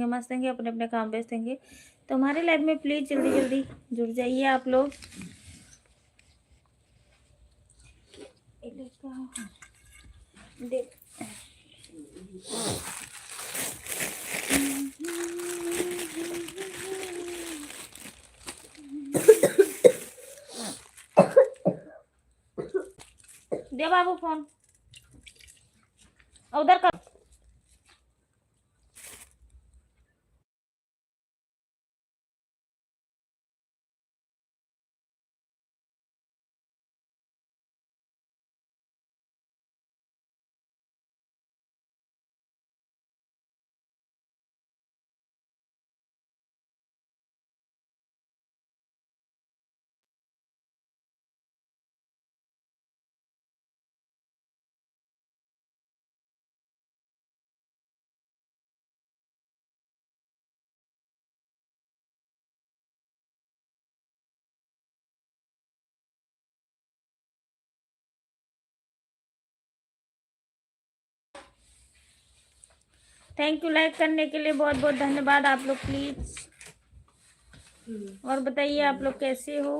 मस्त रहेंगे, अपने अपने काम व्यस्त रहेंगे। तो हमारे लाइफ में प्लीज जल्दी जल्दी जुड़ जाइए आप लोग। दे बाबू फोन उधर कर। थैंक यू लाइक करने के लिए, बहुत बहुत धन्यवाद आप लोग। प्लीज और बताइए आप लोग कैसे हो।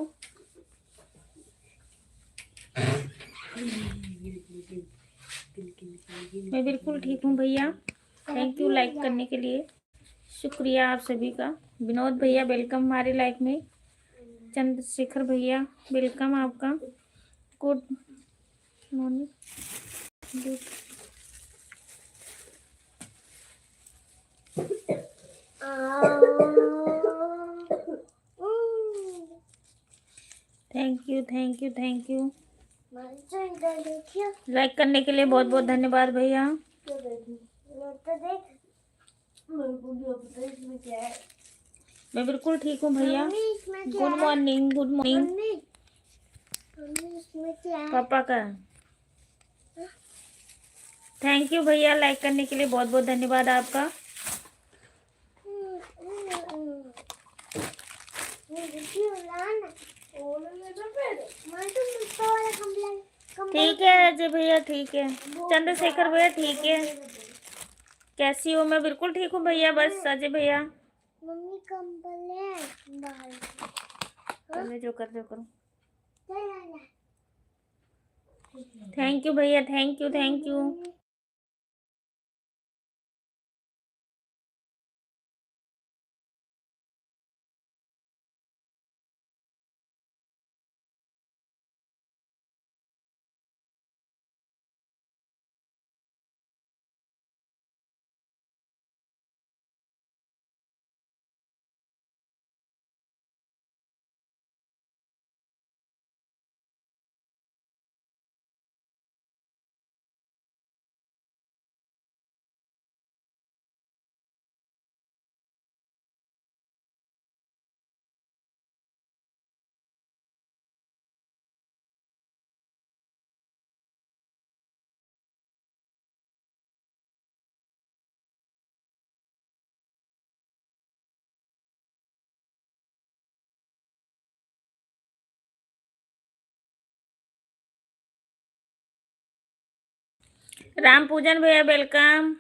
मैं बिल्कुल ठीक हूँ भैया। थैंक यू लाइक करने के लिए, शुक्रिया आप सभी का। विनोद भैया वेलकम हमारे लाइफ में। चंद्रशेखर भैया वेलकम आपका। Good morning. Good thank you thank you thank you. Like करने के लिए बहुत बहुत धन्यवाद भैया। मैं बिल्कुल ठीक हूँ भैया। Good morning good morning. पापा का थैंक यू भैया, लाइक करने के लिए बहुत बहुत धन्यवाद आपका। ठीक है अजय भैया, ठीक है। चंद्रशेखर भैया ठीक है। कैसी हो? मैं बिल्कुल ठीक हूँ भैया। बस अजय भैया मम्मी कंबल जो कर करो। थैंक यू भैया, thank you thank you. Ram पूजन भैया वेलकम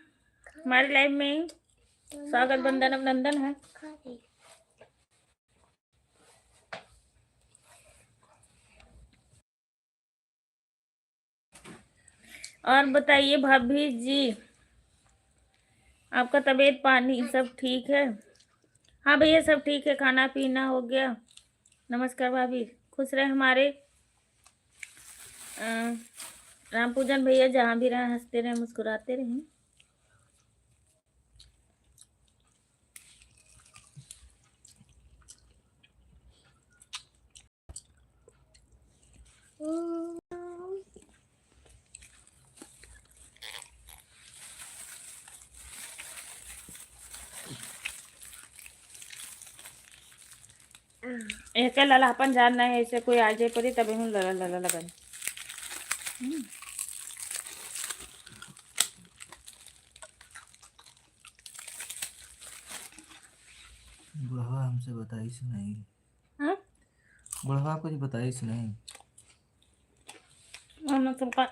हमारी लाइफ में। स्वागत बंदन अभिनंदन है। और बताइए भाभी जी, आपका तबीयत पानी सब ठीक है? हाँ भैया सब ठीक है, खाना पीना हो गया। नमस्कार भाभी, खुश रहे हमारे राम पूजन भैया। जहाँ भी रहें हंसते रहें, मुस्कुराते रहें। एक ललापन जानना है, ऐसे कोई आ जाए पड़ी तभी हम लला लला लगन। बुढ़वा हमसे बताइस नहीं। हाँ बुढ़वा कुछ बताइस नहीं। हम सबका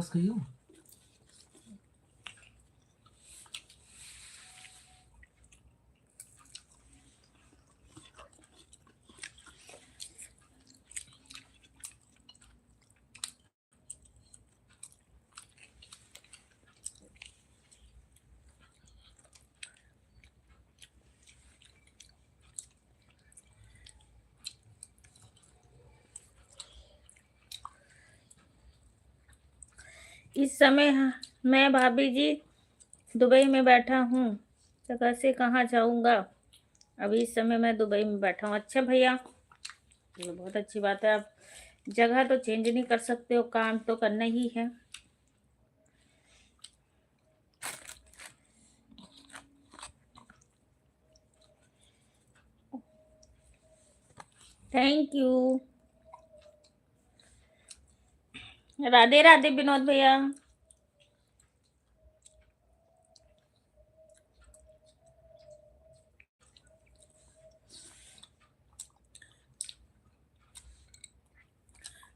बस खाइयो। इस समय मैं भाभी जी दुबई में बैठा हूँ, जगह से कहाँ जाऊँगा। अभी इस समय मैं दुबई में बैठा हूँ। अच्छा भैया, ये बहुत अच्छी बात है। आप जगह तो चेंज नहीं कर सकते हो, काम तो करना ही है। Thank you. राधे राधे विनोद भैया।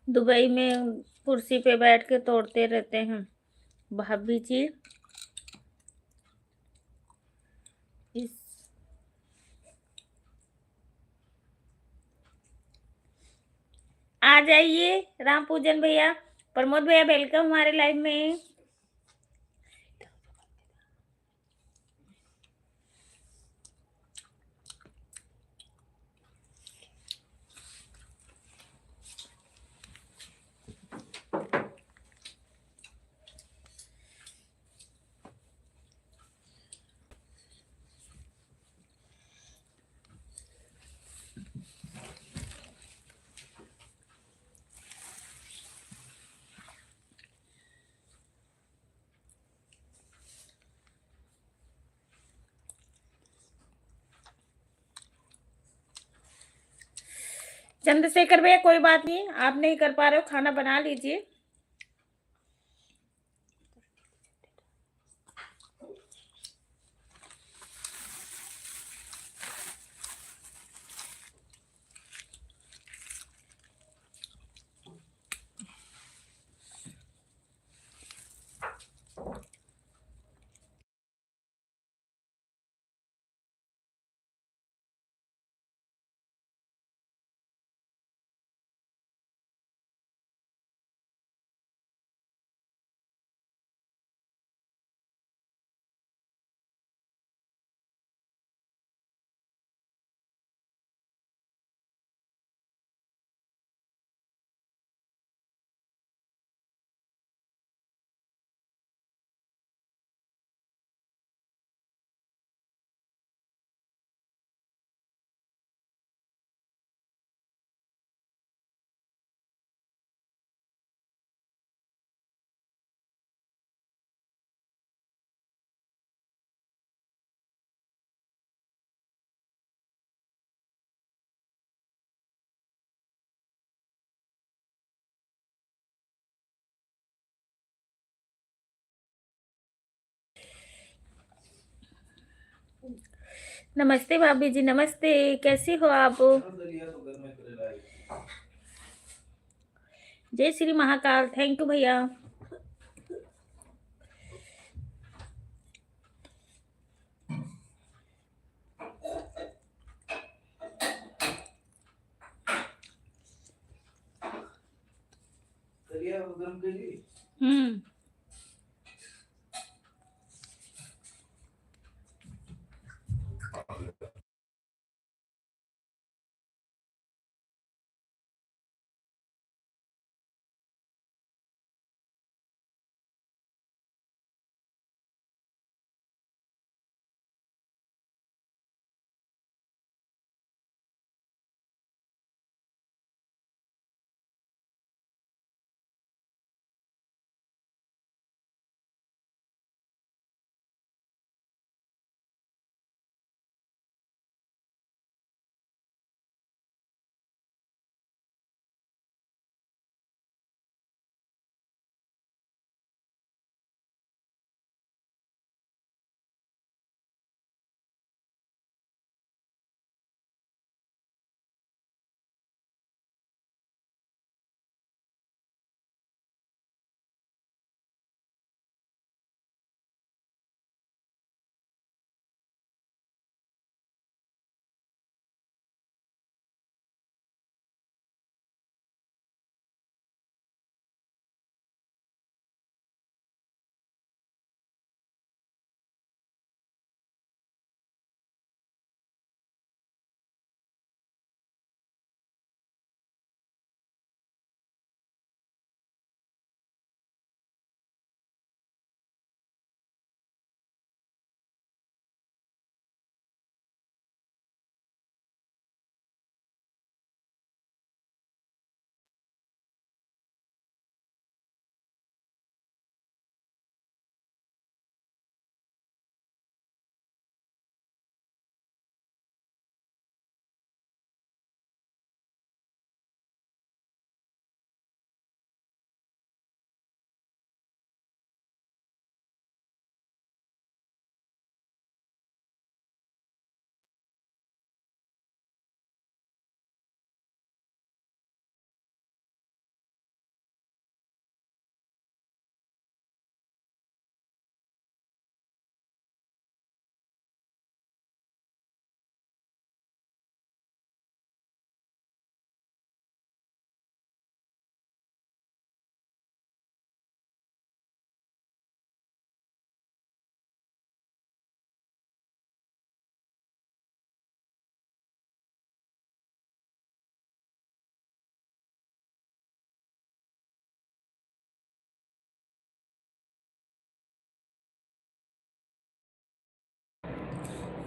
दुबई में कुर्सी पे बैठ के तोड़ते रहते हैं भाभी जी। इस आ जाइए राम पूजन भैया, प्रमोद भैया, वेलकम हमारे लाइव में। चंद्रशेखर भैया, कोई बात नहीं, आप नहीं कर पा रहे हो, खाना बना लीजिए। नमस्ते भाभी जी, नमस्ते, कैसी हो आप? जय श्री महाकाल। थैंक यू भैया। Hmm.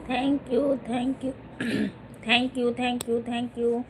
Thank you, thank you. Thank you, thank you, thank you.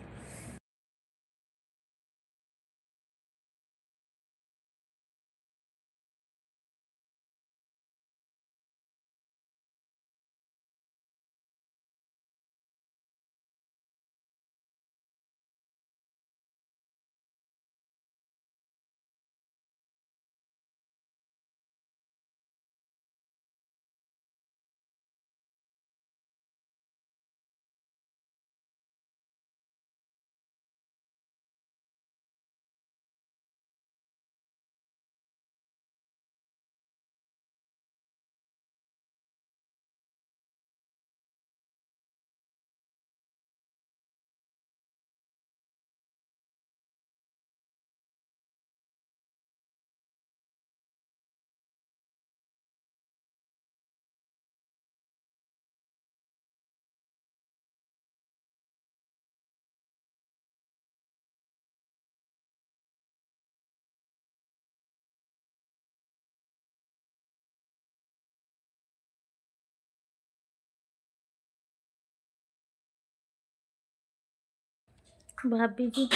भाभी जी,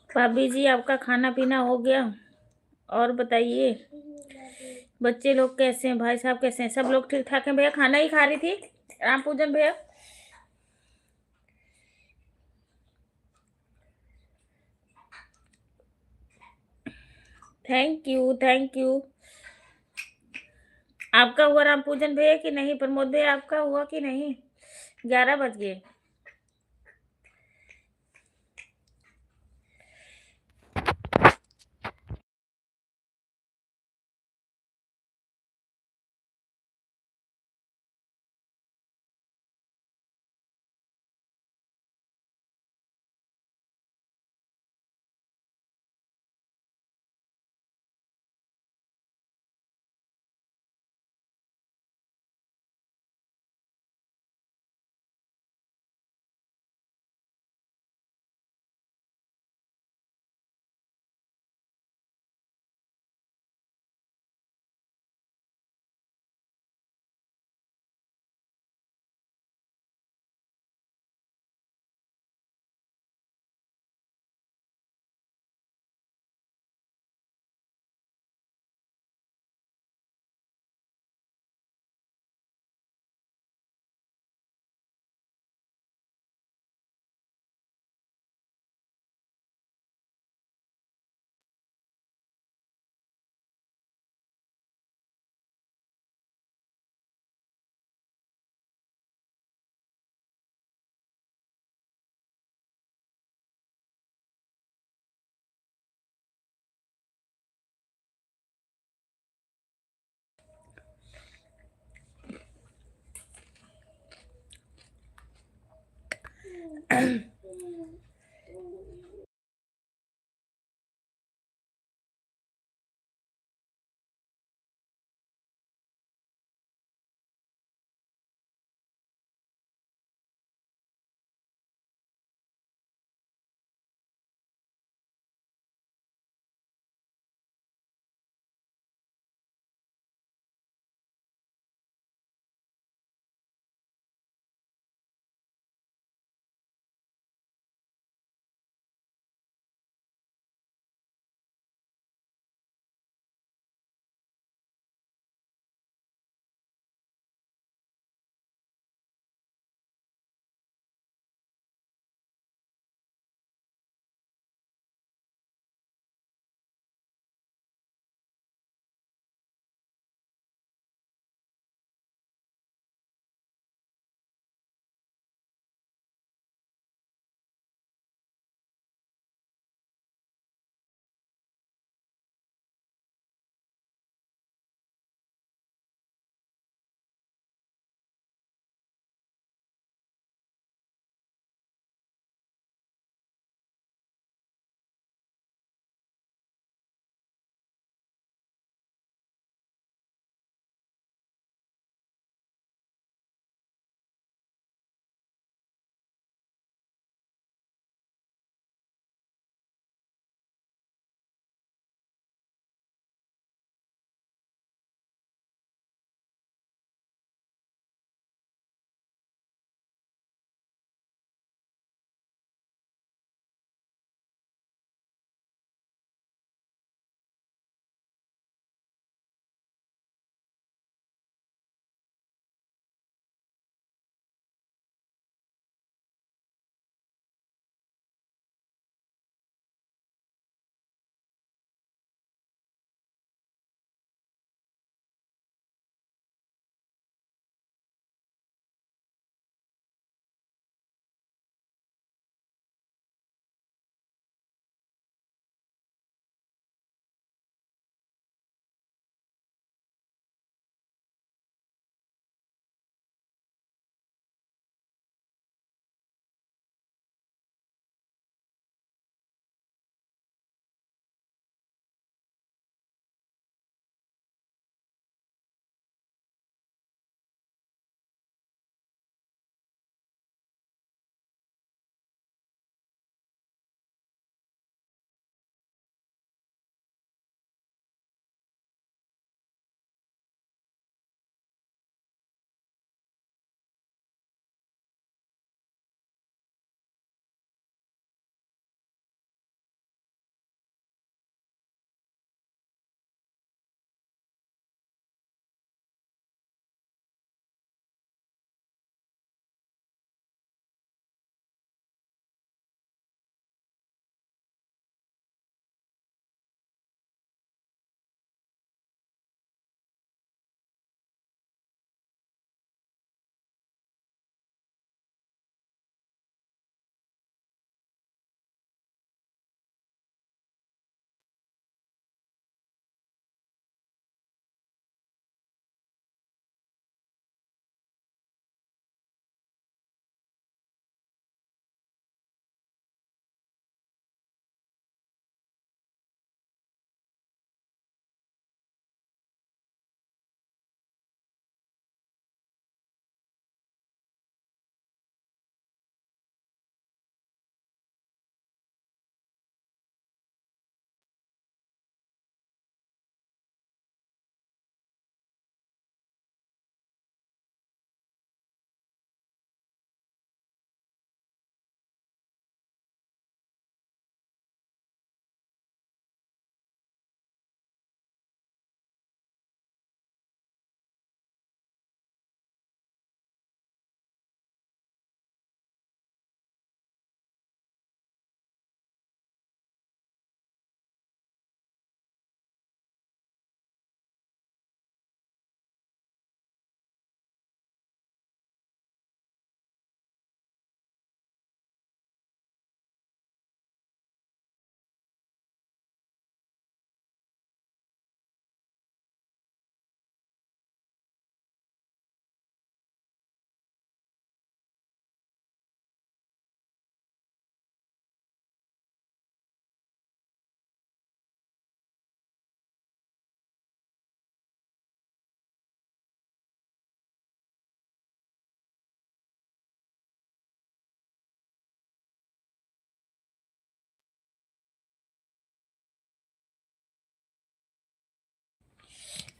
भाभी जी आपका खाना पीना हो गया? और बताइए, बच्चे लोग कैसे हैं? भाई साहब कैसे हैं? सब लोग ठीक ठाक हैं? भैया खाना ही खा रही थी राम पूजन भैया। Thank you, thank you. आपका हुआ राम पूजन भैया कि नहीं? प्रमोद भैया आपका हुआ कि नहीं? 11 बज गए।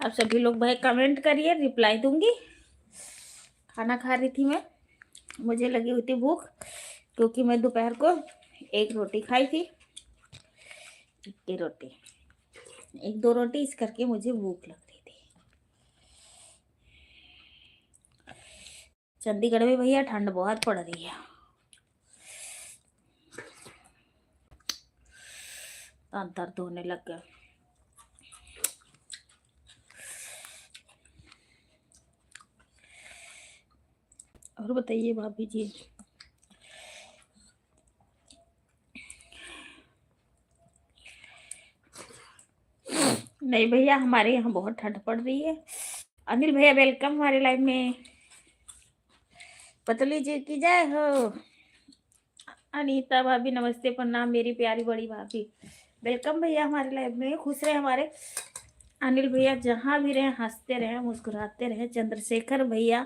आप सभी लोग भाई कमेंट करिए, रिप्लाई दूंगी। खाना खा रही थी मैं, मुझे लगी हुई थी भूख, क्योंकि मैं दोपहर को एक रोटी खाई थी, एक रोटी, एक दो रोटी इस करके मुझे भूख लग रही थी। चंडीगढ़ में भैया ठंड बहुत पड़ रही है, दांत दर्द होने लग गया। और बताइए भाभी जी। नहीं भैया, हमारे यहाँ बहुत ठंड पड़ रही है। अनिल भैया वेलकम हमारे लाइव में। पतली जी की जय हो। अनीता भाभी नमस्ते, प्रणाम मेरी प्यारी बड़ी भाभी। वेलकम भैया हमारे लाइव में। खुश रहे हमारे अनिल भैया, जहाँ भी रहे हंसते रहे, मुस्कुराते रहे। चंद्रशेखर भैया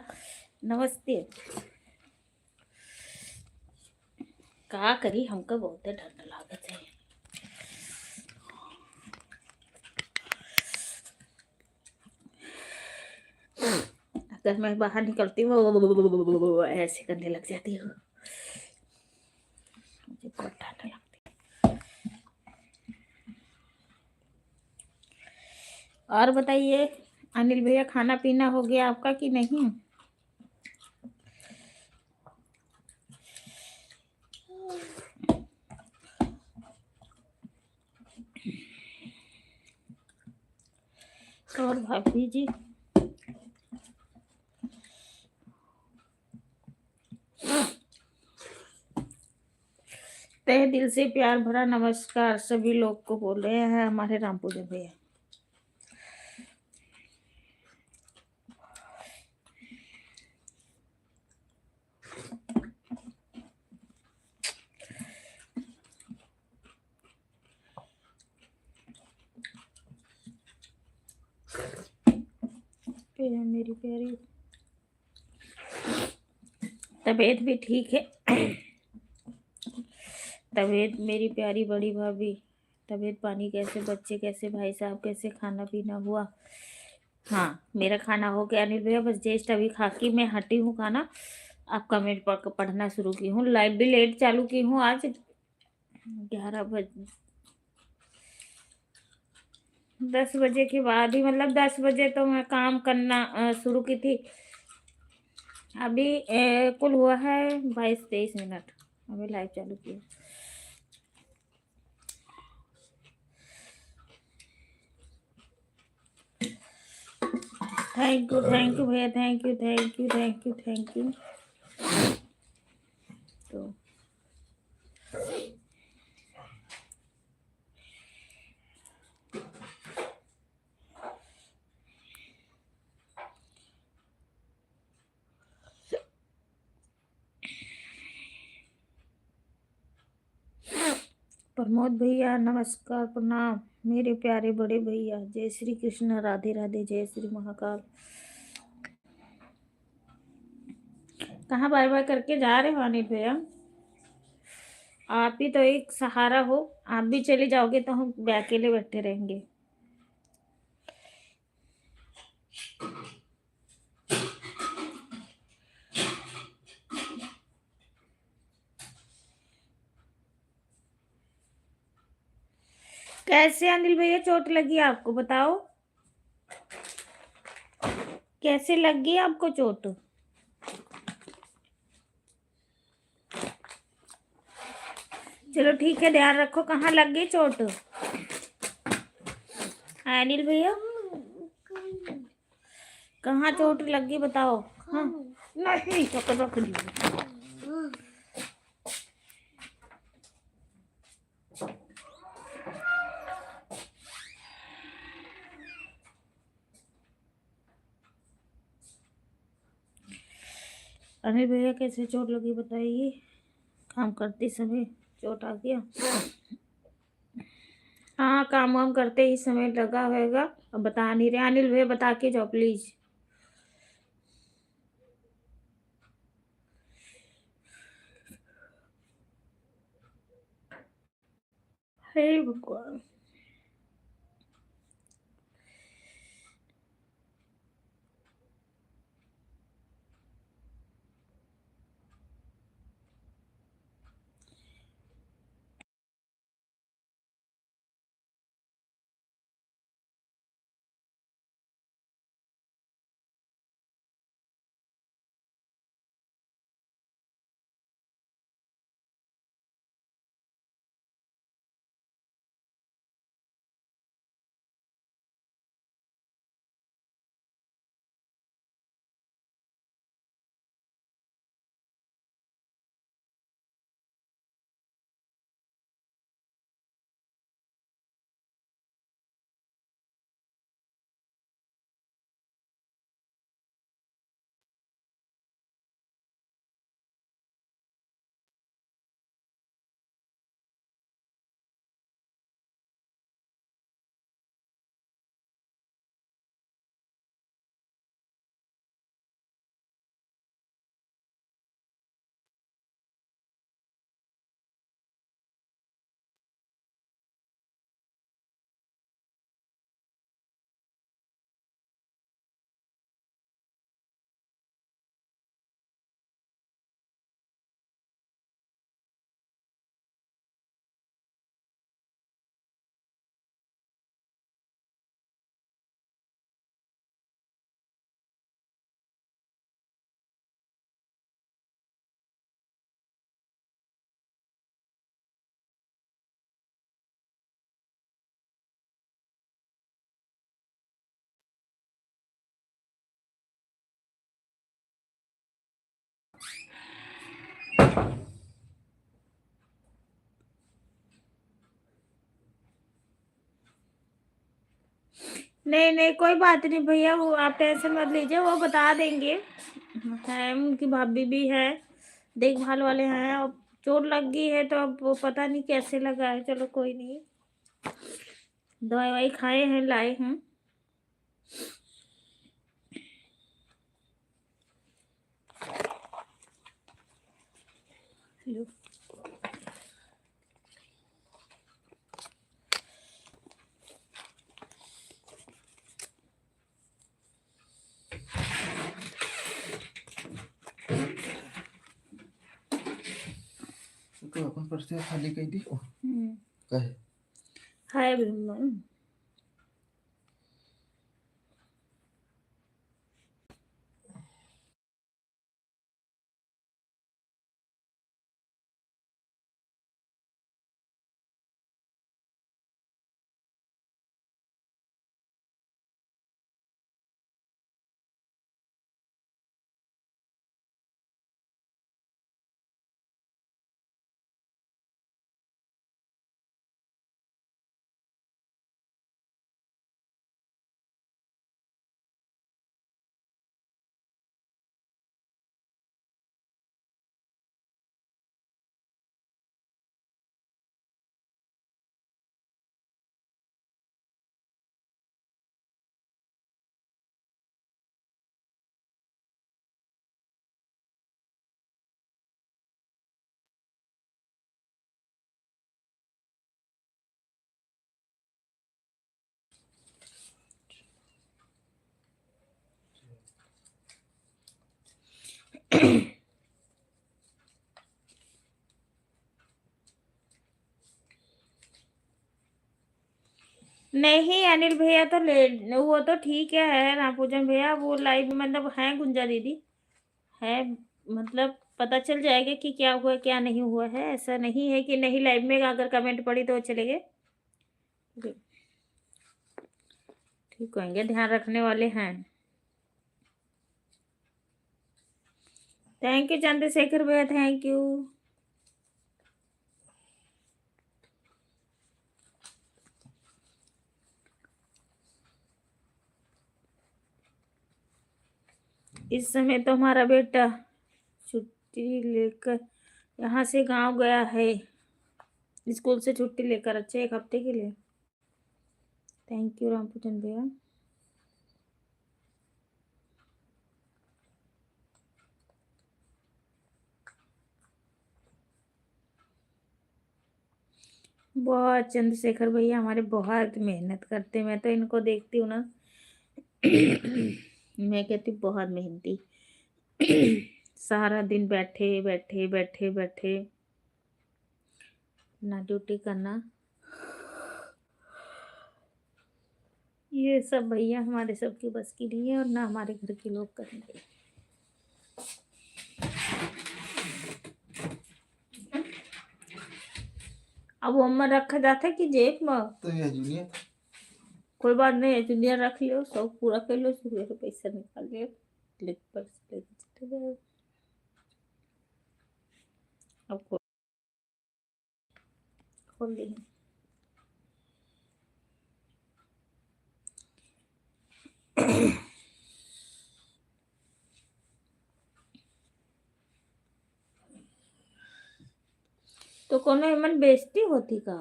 नमस्ते। का करी, हमको बहुत ठंड लागत है। अगर मैं बाहर निकलती हूँ ऐसे करने लग जाती हूँ, मुझे बहुत ठंड लगती है। और बताइए अनिल भैया, खाना पीना हो गया आपका कि नहीं? और भाभी जी तहे दिल से प्यार भरा नमस्कार सभी लोग को बोल रहे हैं हमारे रामपुर भैया। मेरी प्यारी तबीयत भी ठीक है। तबीयत मेरी प्यारी बड़ी भाभी, तबीयत पानी कैसे, बच्चे कैसे, भाई साहब कैसे, खाना पीना हुआ? हाँ मेरा खाना हो गया अनिल भैया, बस जस्ट अभी खा के मैं हटी हूँ खाना। आप कमेंट पढ़ना शुरू की हूँ, लाइव भी लेट चालू की हूँ आज 11 बजे, 10 बजे के बाद ही, मतलब 10 बजे तो मैं काम करना शुरू की थी। अभी कुल हुआ है 22-23 मिनट, अभी लाइव चालू की। थैंक यू भैया, thank you thank you thank you thank you. तो प्रमोद भैया नमस्कार, प्रणाम मेरे प्यारे बड़े भैया। जय श्री कृष्ण, राधे राधे, जय श्री महाकाल। कहाँ बाय बाय करके जा रहे हो अनिल भैया? आप ही तो एक सहारा हो, आप भी चले जाओगे तो हम अकेले बैठे रहेंगे। कैसे अनिल भैया चोट लगी आपको, बताओ कैसे लगी आपको चोट? चलो ठीक है, ध्यान रखो। कहाँ लग गई चोट अनिल भैया? कहाँ चोट लग गई बताओ। हाँ नहीं पकड़ रख ली। अनिल भैया कैसे चोट लगी बताइए? काम करते समय चोट आ गया? हाँ काम वाम करते ही समय लगा होगा, अब बता नहीं रहे। अनिल भैया बता के जाओ प्लीज। हे भगवान। नहीं नहीं कोई बात नहीं भैया, वो आप टेंशन मत लीजिए, वो बता देंगे। है उनकी भाभी भी है, देखभाल वाले हैं। अब चोट लग गई है तो अब वो पता नहीं कैसे लगा है। चलो कोई नहीं, दवाई वाई खाए हैं, लाए हैं। लो। तो अपन परसे खाली कही दी हम्म, कहे हाय ब्रह्मन। नहीं अनिल भैया तो ले, वो तो ठीक है रामपूजन भैया, वो लाइव मतलब है गुंजा दीदी है। मतलब पता चल जाएगा कि क्या हुआ क्या नहीं हुआ है। ऐसा नहीं है कि नहीं, लाइव में अगर कमेंट पड़ी तो चले गए। ठीक होंगे, ध्यान रखने वाले हैं। थैंक यू चंद्रशेखर भैया, थैंक यू। इस समय तो हमारा बेटा छुट्टी लेकर यहाँ से गांव गया है, स्कूल से छुट्टी लेकर। अच्छा, एक हफ्ते के लिए। थैंक यू रामपूजन भैया। बहुत चंद्रशेखर भैया हमारे बहुत मेहनत करते हैं। मैं तो इनको देखती हूँ ना, मैं कहती हूँ बहुत मेहनती। सारा दिन बैठे बैठे बैठे बैठे ना ड्यूटी करना। ये सब भैया हमारे सबकी बस की नहीं है, और ना हमारे घर के लोग करेंगे। अब वो में रखा जाता है कि जेब में। तो ये जूनियर कोई बात नहीं, दुनिया रख लियो, सब पूरा कर लो, सूर्य से पैसा निकाल लियो, क्लिक पर लेके चले जाओ। अब खोल दी। तो कोनो एमन बेइज्जती होती का?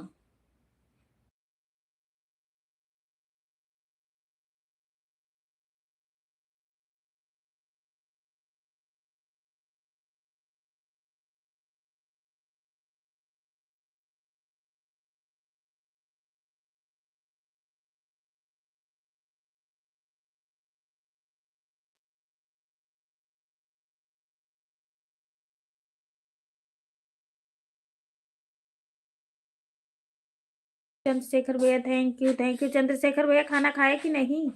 चंद्रशेखर भैया thank you, thank you Chandrashekhar भैया। खाना खाए कि नहीं?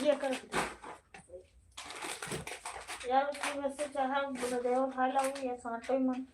ये कर यार उसकी वजह से चाहे हृदय खायला या सांटोय मग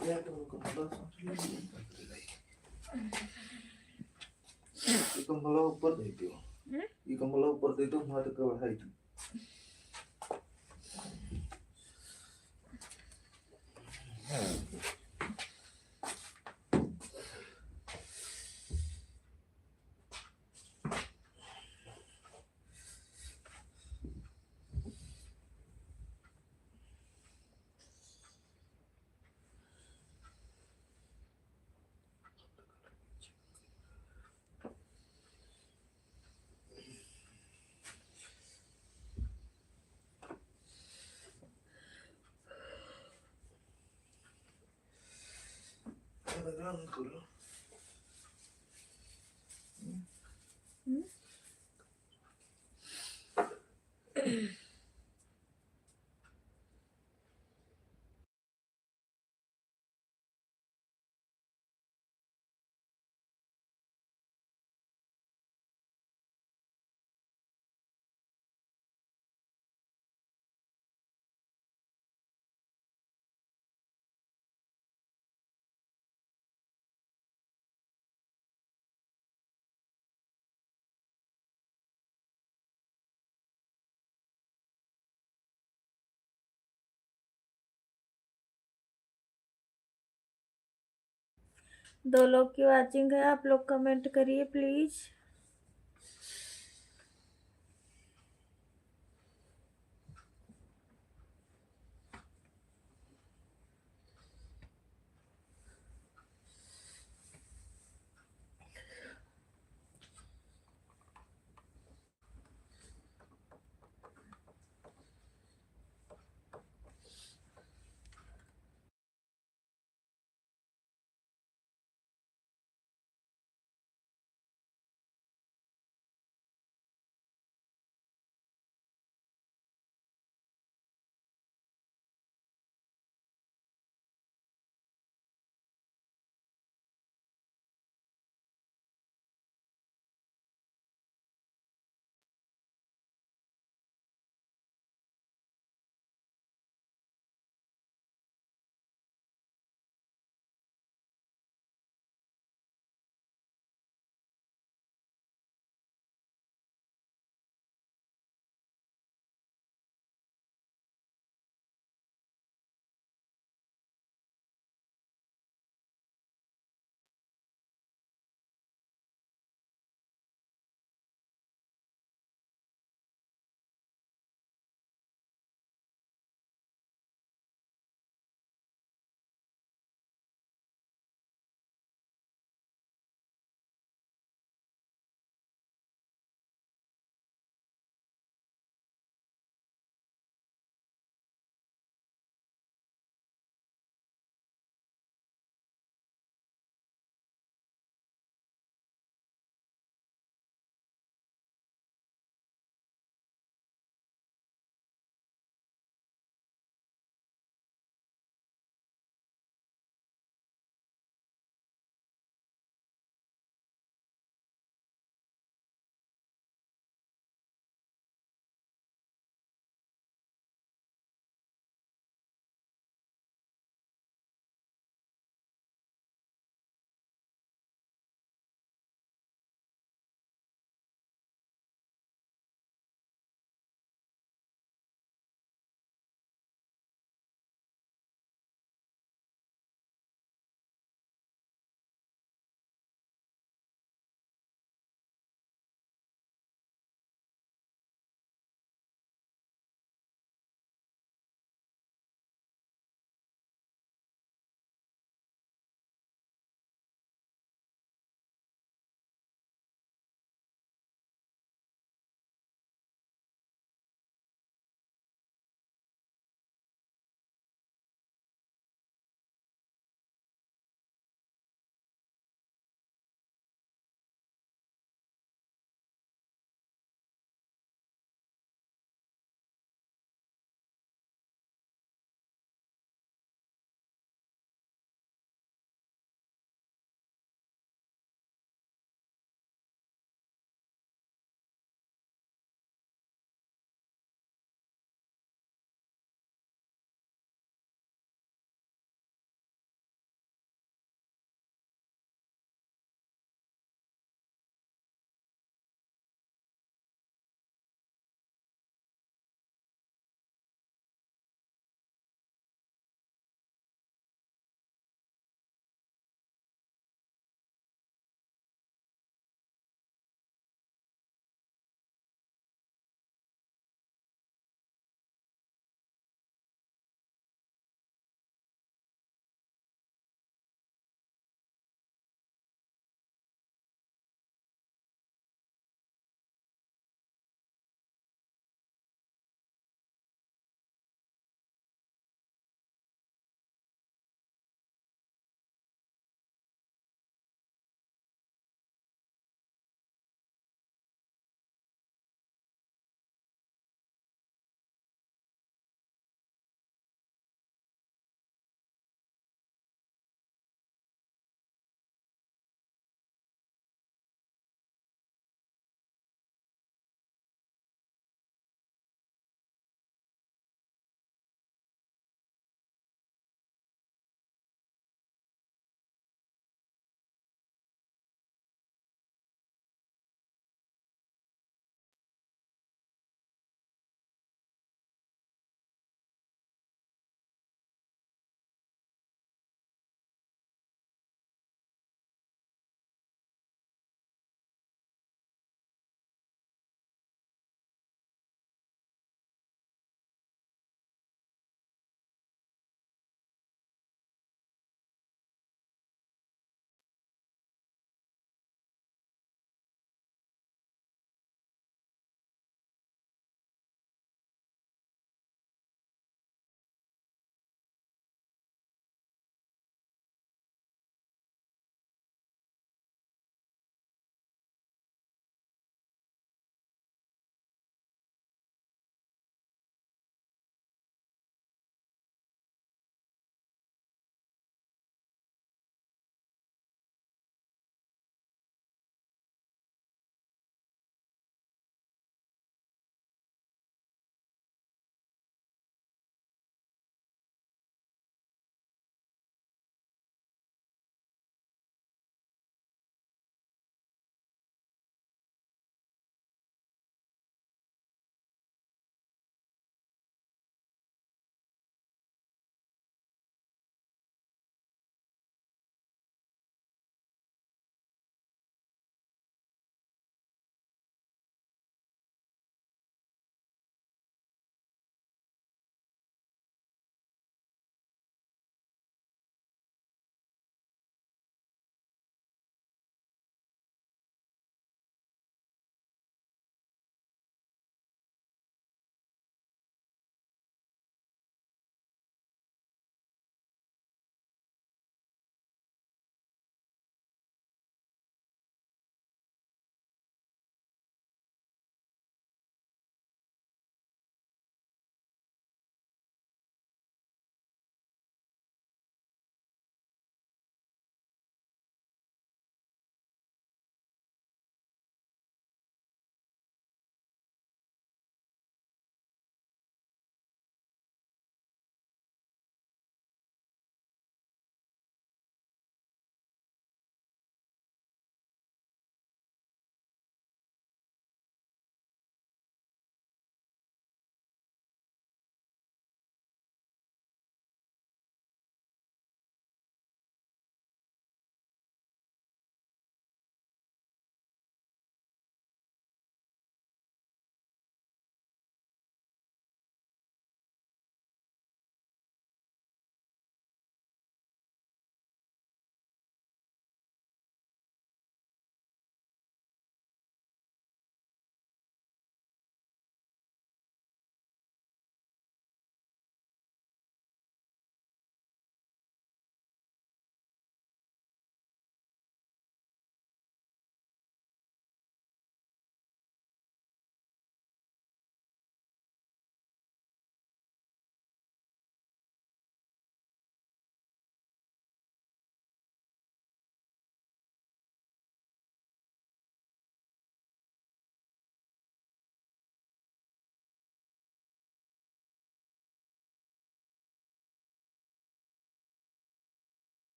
Ya tuh kembali kembali upper itu. Kembali upper itu mau ke bawah itu. दो लोग की वाचिंग है, आप लोग कमेंट करिए प्लीज।